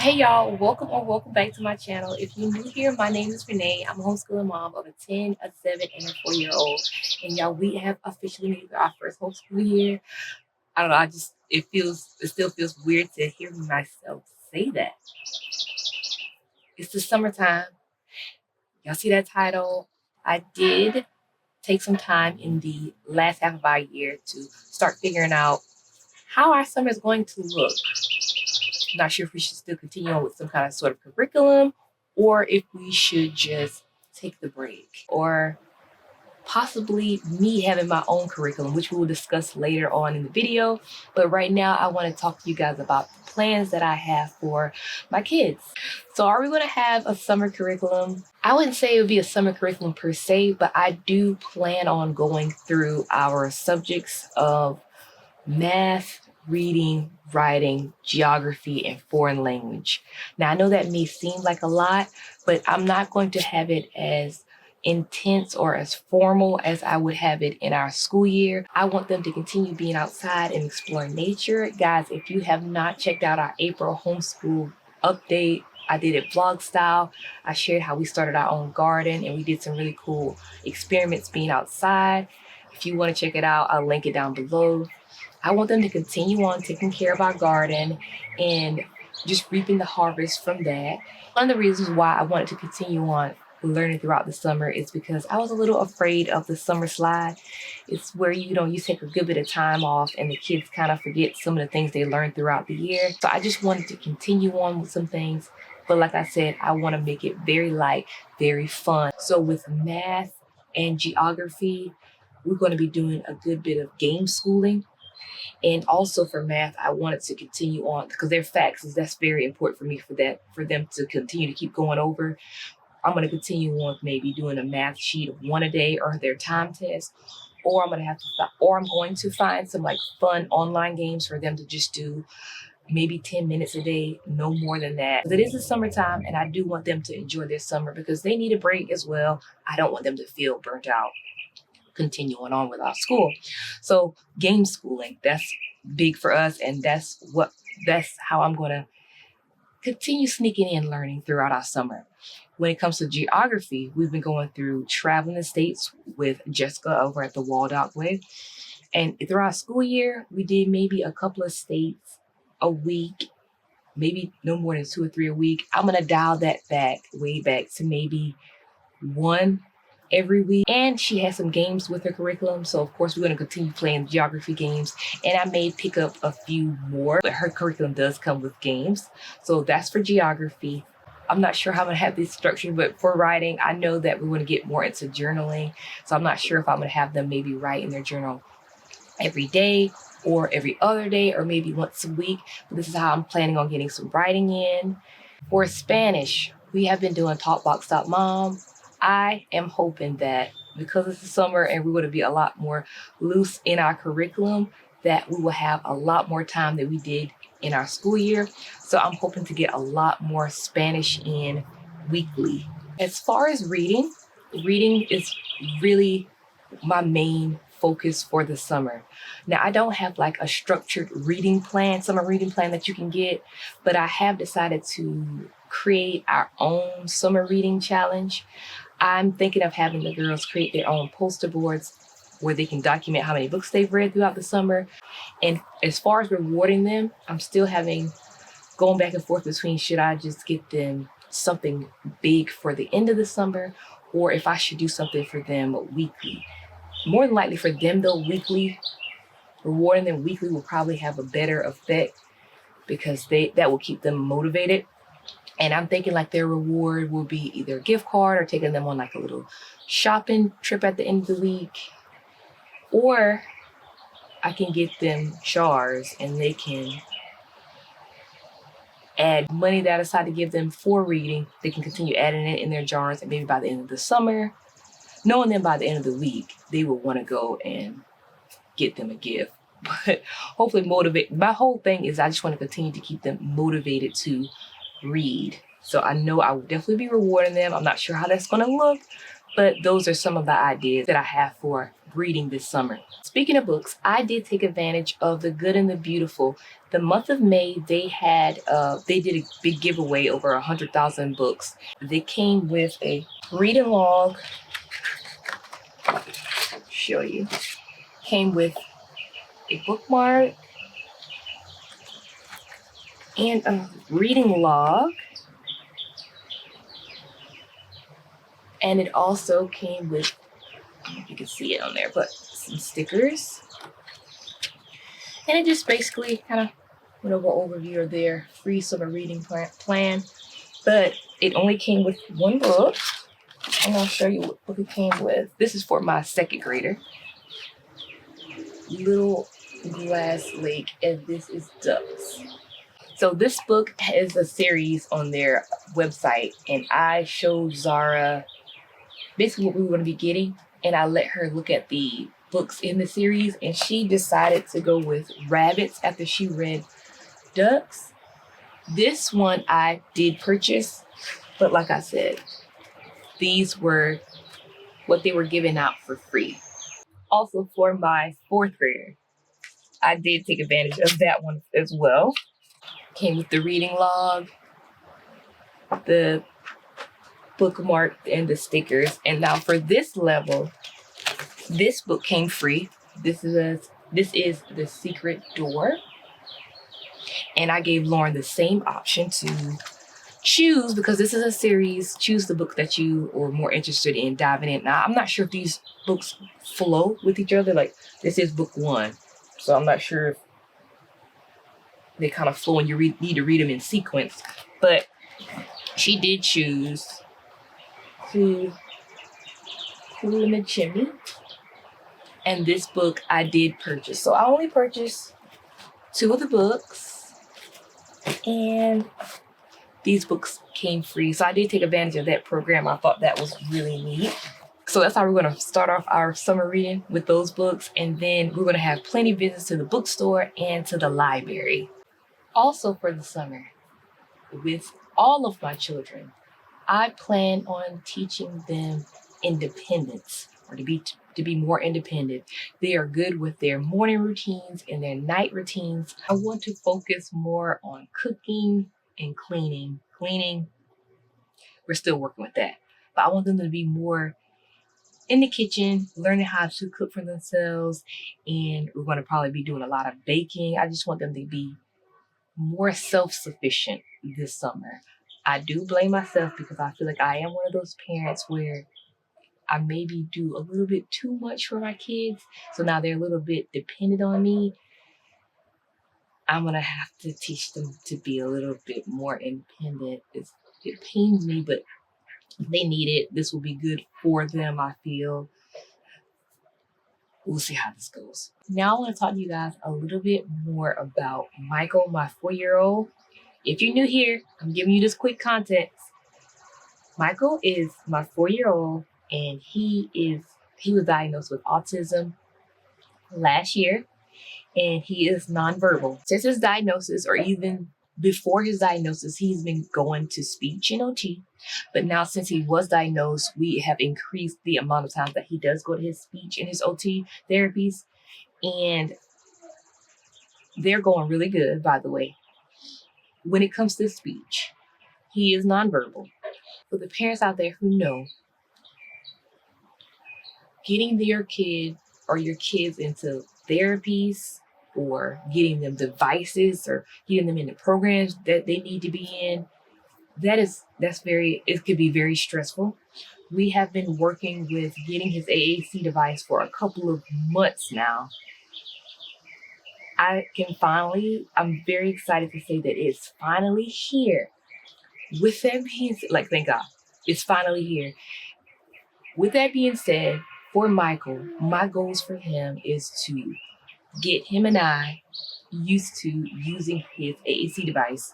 Hey y'all, welcome or welcome back to my channel. If you're new here, my name is Renee. I'm a homeschooling mom of a 10, a 7, and a 4-year-old. And y'all, we have officially made our first homeschool year. I don't know, it still feels weird to hear myself say that. It's the summertime. Y'all see that title? I did take some time in the last half of our year to start figuring out how our summer is going to look. Not sure if we should still continue on with some kind of sort of curriculum or if we should just take the break, or possibly me having my own curriculum, which we will discuss later on in the video. But right now I want to talk to you guys about the plans that I have for my kids. So are we going to have a summer curriculum? I wouldn't say it would be a summer curriculum per se, but I do plan on going through our subjects of math, reading, writing, geography, and foreign language. Now, I know that may seem like a lot, but I'm not going to have it as intense or as formal as I would have it in our school year. I want them to continue being outside and exploring nature. Guys, if you have not checked out our April homeschool update, I did it vlog style. I shared how we started our own garden and we did some really cool experiments being outside. If you want to check it out, I'll link it down below. I want them to continue on taking care of our garden and just reaping the harvest from that. One of the reasons why I wanted to continue on learning throughout the summer is because I was a little afraid of the summer slide. It's where you take a good bit of time off and the kids kind of forget some of the things they learned throughout the year. So I just wanted to continue on with some things. But like I said, I want to make it very light, very fun. So with math and geography, we're going to be doing a good bit of game schooling. And also for math, I wanted to continue on because they're facts. That's very important for me for them to continue to keep going over. I'm going to continue on with maybe doing a math sheet of one a day or their time test, or I'm going to find some like fun online games for them to just do maybe 10 minutes a day, no more than that. But it is the summertime and I do want them to enjoy their summer because they need a break as well. I don't want them to feel burnt out continuing on with our school. So game schooling, that's big for us, and that's how I'm going to continue sneaking in learning throughout our summer. When it comes to geography, we've been going through traveling the states with Jessica over at the Waldock Way. And throughout our school year, we did maybe a couple of states a week, maybe no more than 2 or 3 a week. I'm going to dial that way back to maybe 1 every week. And she has some games with her curriculum. So of course we're going to continue playing geography games, and I may pick up a few more, but her curriculum does come with games. So that's for geography. I'm not sure how I'm going to have this structured, but for writing, I know that we're going to get more into journaling. So I'm not sure if I'm going to have them maybe write in their journal every day or every other day or maybe once a week. But this is how I'm planning on getting some writing in. For Spanish, we have been doing Talkbox.mom. I am hoping that because it's the summer and we're going to be a lot more loose in our curriculum, that we will have a lot more time than we did in our school year. So I'm hoping to get a lot more Spanish in weekly. As far as reading is really my main focus for the summer. Now, I don't have like a structured summer reading plan that you can get, but I have decided to create our own summer reading challenge. I'm thinking of having the girls create their own poster boards where they can document how many books they've read throughout the summer. And as far as rewarding them, I'm still going back and forth between should I just get them something big for the end of the summer, or if I should do something for them weekly. More than likely for them though, rewarding them weekly will probably have a better effect because that will keep them motivated. And I'm thinking like their reward will be either a gift card or taking them on like a little shopping trip at the end of the week. Or I can get them jars and they can add money that I decide to give them for reading. They can continue adding it in their jars, and maybe by the end of the summer, knowing them by the end of the week, they will want to go and get them a gift. But hopefully my whole thing is I just want to continue to keep them motivated to read. So I know I will definitely be rewarding them. I'm not sure how that's going to look, But those are some of the ideas that I have for reading this summer. Speaking of books, I did take advantage of The Good and the Beautiful. The month of May, they did a big giveaway over 100,000 books. They came with a reading log. Show you. Came with a bookmark and a reading log. And it also came with, I don't know if you can see it on there, but some stickers. And it just basically kind of went over an overview of their free summer reading plan. But it only came with one book. I'm going to show you what book it came with. This is for my second grader. Little Glass Lake, and this is Ducks. So this book has a series on their website, and I showed Zara basically what we were going to be getting, and I let her look at the books in the series, and she decided to go with rabbits after she read ducks. This one I did purchase, but like I said, these were what they were giving out for free. Also for my fourth grader, I did take advantage of that one as well. Came with the reading log, the bookmark, and the stickers. And now for this level, this book came free. This is The Secret Door. And I gave Lauren the same option to choose, because this is a series, choose the book that you are more interested in diving in. Now, I'm not sure if these books flow with each other. Like, this is book one, so I'm not sure if they kind of flow and you need to read them in sequence. But she did choose Clue in the Chimney. And this book I did purchase. So I only purchased 2 of the books, and these books came free. So I did take advantage of that program. I thought that was really neat. So that's how we're going to start off our summer reading, with those books. And then we're going to have plenty of visits to the bookstore and to the library. Also for the summer, with all of my children, I plan on teaching them independence, or to be more independent. They are good with their morning routines and their night routines. I want to focus more on cooking and cleaning. Cleaning, we're still working with that. But I want them to be more in the kitchen, learning how to cook for themselves. And we're going to probably be doing a lot of baking. I just want them to be more self-sufficient this summer. I do blame myself, because I feel like I am one of those parents where I maybe do a little bit too much for my kids. So now they're a little bit dependent on me. I'm going to have to teach them to be a little bit more independent. It pains me, but they need it. This will be good for them, I feel. We'll see how this goes. Now I want to talk to you guys a little bit more about Michael, my 4-year-old. If you're new here, I'm giving you this quick context. Michael is my 4-year-old, and he was diagnosed with autism last year, and he is nonverbal. Since his diagnosis, or even before his diagnosis, he's been going to speech and OT. But now, since he was diagnosed, we have increased the amount of times that he does go to his speech and his OT therapies. And they're going really good, by the way. When it comes to speech, he is nonverbal. For the parents out there who know, getting your kid or your kids into therapies, or getting them devices, or getting them into programs that they need to be in, it could be very stressful. We have been working with getting his AAC device for a couple of months now. I'm very excited to say that it's finally here. With that being said, thank God, it's finally here. With that being said, for Michael, my goals for him is to get him and I used to using his AAC device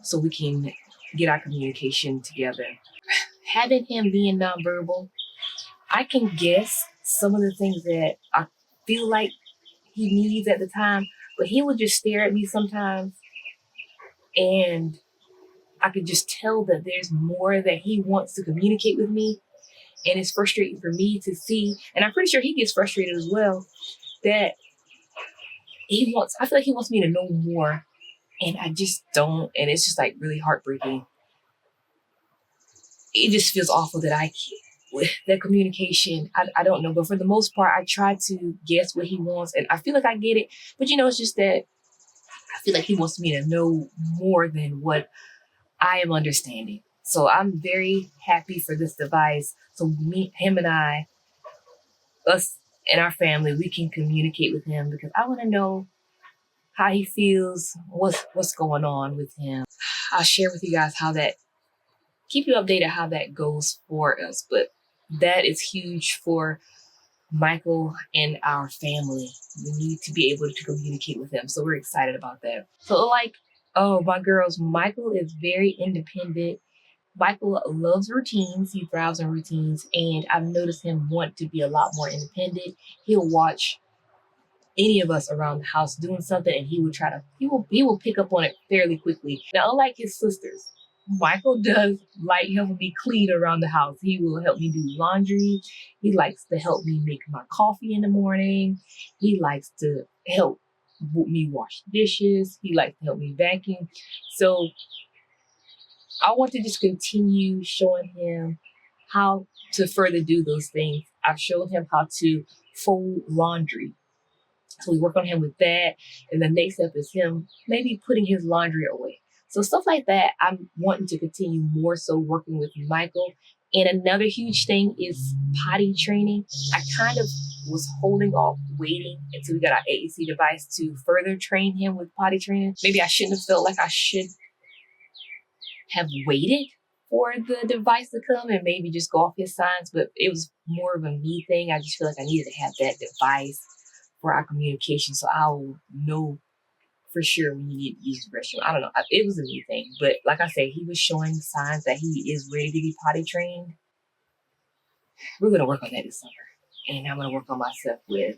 so we can get our communication together. Having him being nonverbal, I can guess some of the things that I feel like he needs at the time, but he would just stare at me sometimes, and I could just tell that there's more that he wants to communicate with me. And it's frustrating for me to see, and I'm pretty sure he gets frustrated as well, that I feel like he wants me to know more. And I just don't. And it's just like really heartbreaking. It just feels awful that I can't, with that communication. I don't know. But for the most part, I try to guess what he wants. And I feel like I get it. But it's just that I feel like he wants me to know more than what I am understanding. So I'm very happy for this device. So him and I, us and our family, we can communicate with him because I want to know how he feels, what's going on with him. I'll share with you guys keep you updated how that goes for us. But that is huge for Michael and our family. We need to be able to communicate with him. So we're excited about that. So my girls, Michael is very independent. Michael loves routines. He thrives on routines. And I've noticed him want to be a lot more independent. He'll watch any of us around the house doing something and he will pick up on it fairly quickly. Now, unlike his sisters, Michael does like helping me clean around the house. He will help me do laundry. He likes to help me make my coffee in the morning. He likes to help me wash dishes. He likes to help me vacuum. So I want to just continue showing him how to further do those things. I've shown him how to fold laundry. So we work on him with that. And the next step is him maybe putting his laundry away. So stuff like that, I'm wanting to continue more so working with Michael. And another huge thing is potty training. I kind of was holding off waiting until we got our AAC device to further train him with potty training. Maybe I shouldn't have felt like I should have waited for the device to come and maybe just go off his signs, but it was more of a me thing. I just feel like I needed to have that device for our communication so I'll know for sure when you need to use the restroom. I don't know. It was a me thing, but like I said, he was showing signs that he is ready to be potty trained. We're going to work on that this summer. And I'm going to work on myself with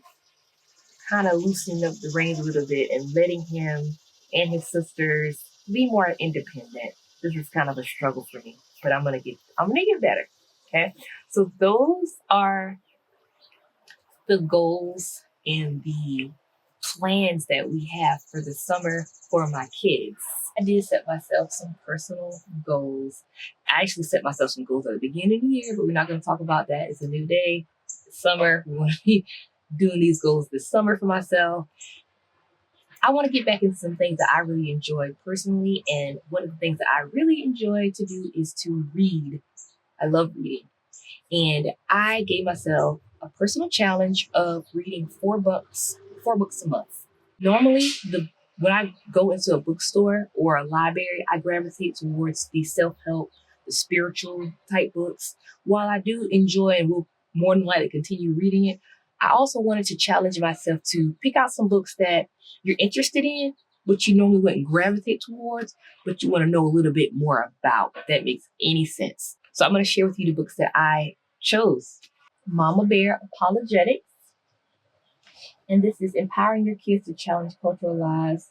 kind of loosening up the reins a little bit and letting him and his sisters be more independent. This is kind of a struggle for me, but I'm gonna get better. Okay. So those are the goals and the plans that we have for the summer for my kids. I did set myself some personal goals. I actually set myself some goals at the beginning of the year, but we're not going to talk about that. It's a new day. It's summer. We want to be doing these goals this summer for myself. I want to get back into some things that I really enjoy personally. And one of the things that I really enjoy to do is to read. I love reading. And I gave myself a personal challenge of reading 4 books a month. Normally, when I go into a bookstore or a library, I gravitate towards the self-help, the spiritual type books. While I do enjoy and will more than likely continue reading it, I also wanted to challenge myself to pick out some books that you're interested in, but you normally wouldn't gravitate towards, but you want to know a little bit more about, if that makes any sense. So I'm going to share with you the books that I chose. Mama Bear Apologetics. And this is Empowering Your Kids to Challenge Cultural Lies.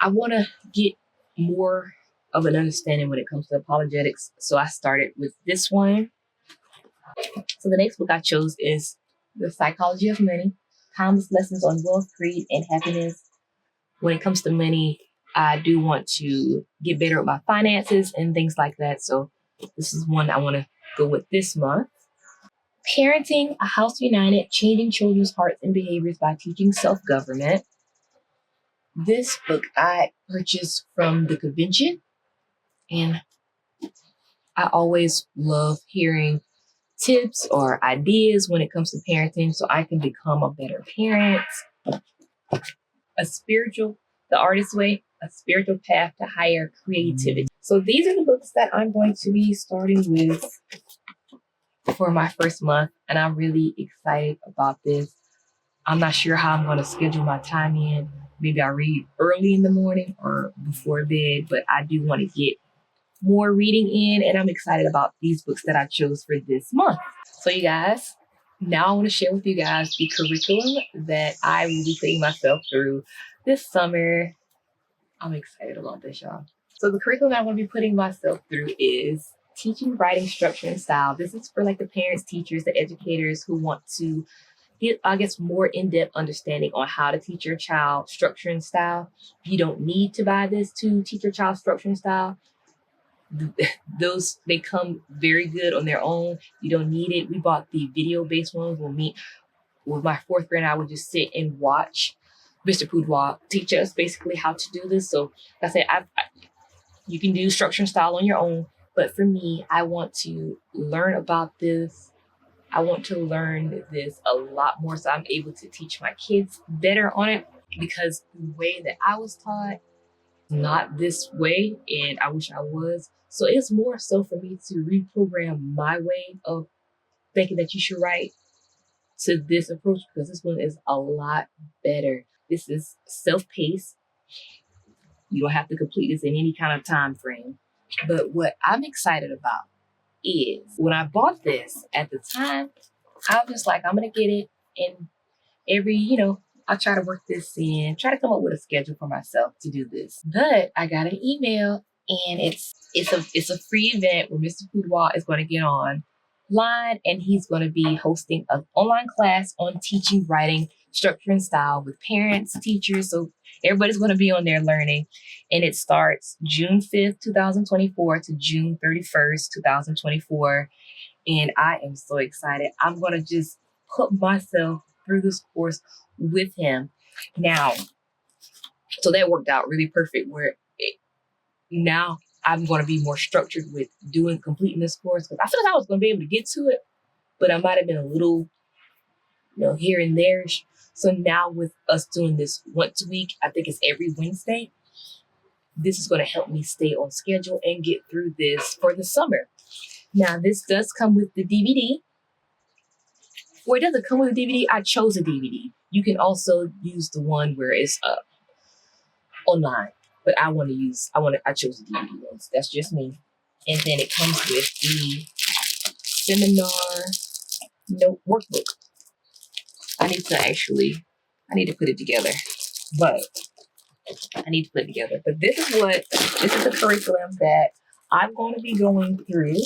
I want to get more of an understanding when it comes to apologetics. So I started with this one. So the next book I chose is The Psychology of Money, Timeless Lessons on Wealth, Greed, and Happiness. When it comes to money, I do want to get better at my finances and things like that. So this is one I want to go with this month. Parenting, A House United, Changing Children's Hearts and Behaviors by Teaching Self-Government. This book I purchased from the convention, and I always love hearing tips or ideas when it comes to parenting so I can become a better parent. The Artist's Way, A Spiritual Path to Higher Creativity. So these are the books that I'm going to be starting with for my first month, and I'm really excited about this. I'm not sure how I'm going to schedule my time in. Maybe I read early in the morning or before bed, but I do want to get more reading in, and I'm excited about these books that I chose for this month. So you guys, now I want to share with you guys the curriculum that I will be putting myself through this summer. I'm excited about this, y'all. So the curriculum I want to be putting myself through is Teaching writing structure and style. This is for like the parents, teachers, the educators who want to get, I guess, more in-depth understanding on how to teach your child structure and style. You don't need to buy this to teach your child structure and style. Those, they come very good on their own. You don't need it. We bought the video-based ones. With my fourth grade, I would just sit and watch Mr. Poudwa teach us basically how to do this. So like I said, you can do structure and style on your own. But for me, I want to learn about this. I want to learn this a lot more so I'm able to teach my kids better on it, because the way that I was taught, not this way, and I wish I was. So it's more so for me to reprogram my way of thinking that you should write to this approach, because this one is a lot better. This is self-paced. You don't have to complete this in any kind of time frame. But what I'm excited about is when I bought this at the time, I was just like, I'm going to get it. And I'll try to work this in, try to come up with a schedule for myself to do this. But I got an email, and it's a free event where Mr. Poudwa is going to get online, and he's going to be hosting an online class on teaching writing structure and style with parents, teachers. So everybody's going to be on there learning. And it starts June 5th, 2024 to June 31st, 2024. And I am so excited. I'm going to just put myself through this course with him. Now, so that worked out really perfect now I'm going to be more structured with completing this course, because I feel like I was going to be able to get to it, but I might have been a little, here and there. So now with us doing this once a week, I think it's every Wednesday, this is going to help me stay on schedule and get through this for the summer. Now, this does come with the DVD. Or it doesn't come with a DVD. I chose a DVD. You can also use the one where it's online, but I chose the DVD ones. That's just me. And then it comes with the seminar note workbook. I need to put it together, but But this is the curriculum that I'm going to be going through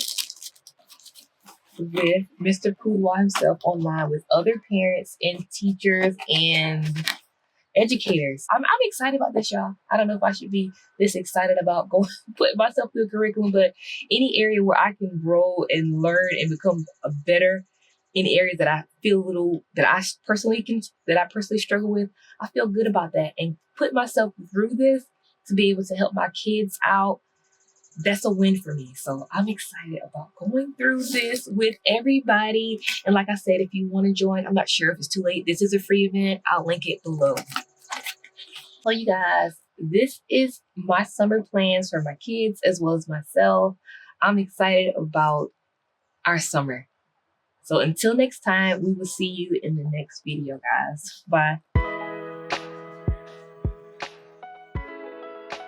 with Mr. Poudwa himself online with other parents and teachers and educators. I'm excited about this, y'all. I don't know if I should be this excited about putting myself through a curriculum, but any area where I can grow and learn and become a better in areas that I feel that I personally struggle with, I feel good about that. And put myself through this to be able to help my kids out, that's a win for me. So I'm excited about going through this with everybody. And like I said, if you want to join, I'm not sure if it's too late. This is a free event. I'll link it below. So you guys, this is my summer plans for my kids as well as myself. I'm excited about our summer. So until next time, we will see you in the next video, guys. Bye.